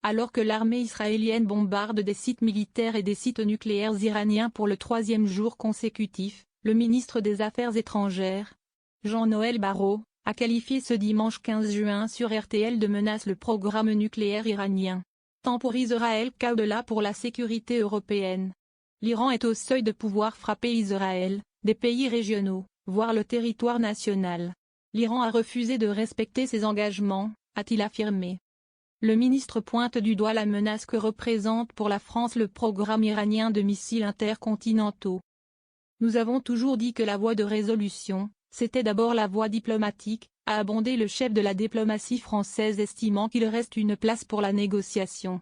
Alors que l'armée israélienne bombarde des sites militaires et des sites nucléaires iraniens pour le troisième jour consécutif, le ministre des Affaires étrangères, Jean-Noël Barrot, a qualifié ce dimanche 15 juin sur RTL de menace le programme nucléaire iranien. Tant pour Israël qu'au-delà pour la sécurité européenne. L'Iran est au seuil de pouvoir frapper Israël, des pays régionaux, voire le territoire national. L'Iran a refusé de respecter ses engagements, a-t-il affirmé. Le ministre pointe du doigt la menace que représente pour la France le programme iranien de missiles intercontinentaux. Nous avons toujours dit que la voie de résolution, c'était d'abord la voie diplomatique, a abondé le chef de la diplomatie française estimant qu'il reste une place pour la négociation.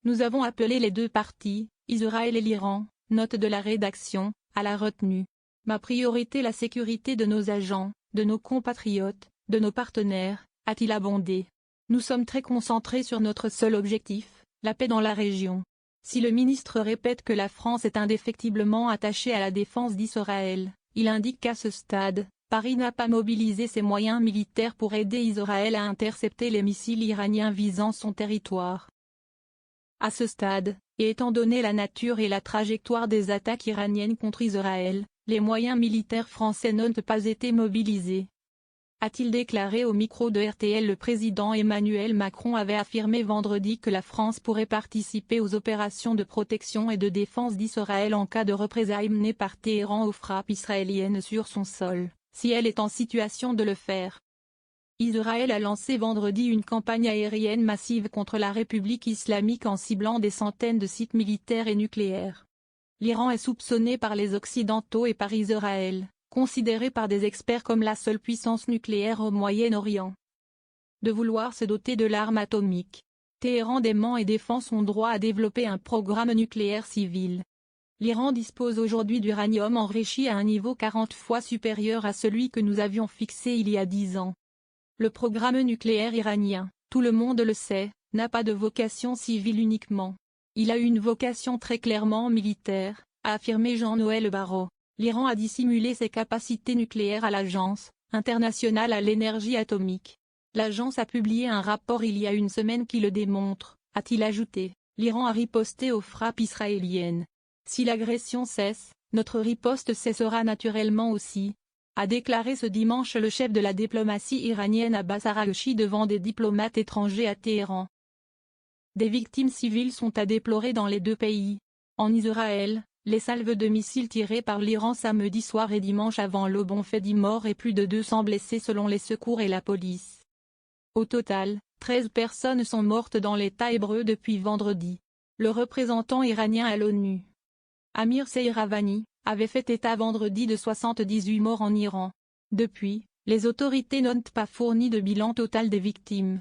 Nous avons appelé les deux parties, Israël et l'Iran, note de la rédaction, à la retenue. Ma priorité la sécurité de nos agents, de nos compatriotes, de nos partenaires, a-t-il abondé. Nous sommes très concentrés sur notre seul objectif, la paix dans la région. Si le ministre répète que la France est indéfectiblement attachée à la défense d'Israël, il indique qu'à ce stade, Paris n'a pas mobilisé ses moyens militaires pour aider Israël à intercepter les missiles iraniens visant son territoire. À ce stade, et étant donné la nature et la trajectoire des attaques iraniennes contre Israël, les moyens militaires français n'ont pas été mobilisés. A-t-il déclaré au micro de RTL. Le président Emmanuel Macron avait affirmé vendredi que la France pourrait participer aux opérations de protection et de défense d'Israël en cas de représailles menées par Téhéran aux frappes israéliennes sur son sol, si elle est en situation de le faire. Israël a lancé vendredi une campagne aérienne massive contre la République islamique en ciblant des centaines de sites militaires et nucléaires. L'Iran est soupçonné par les Occidentaux et par Israël, considéré par des experts comme la seule puissance nucléaire au Moyen-Orient, de vouloir se doter de l'arme atomique. Téhéran dément et défend son droit à développer un programme nucléaire civil. L'Iran dispose aujourd'hui d'uranium enrichi à un niveau 40 fois supérieur à celui que nous avions fixé il y a 10 ans. Le programme nucléaire iranien, tout le monde le sait, n'a pas de vocation civile uniquement. Il a une vocation très clairement militaire, a affirmé Jean-Noël Barrot. L'Iran a dissimulé ses capacités nucléaires à l'Agence internationale à l'énergie atomique. L'agence a publié un rapport il y a une semaine qui le démontre, a-t-il ajouté. L'Iran a riposté aux frappes israéliennes. Si l'agression cesse, notre riposte cessera naturellement aussi, a déclaré ce dimanche le chef de la diplomatie iranienne Abbas Araghchi devant des diplomates étrangers à Téhéran. Des victimes civiles sont à déplorer dans les deux pays. En Israël, les salves de missiles tirés par l'Iran samedi soir et dimanche avant l'aube ont fait 10 morts et plus de 200 blessés selon les secours et la police. Au total, 13 personnes sont mortes dans l'État hébreu depuis vendredi. Le représentant iranien à l'ONU, Amir Seyravani, avait fait état vendredi de 78 morts en Iran. Depuis, les autorités n'ont pas fourni de bilan total des victimes.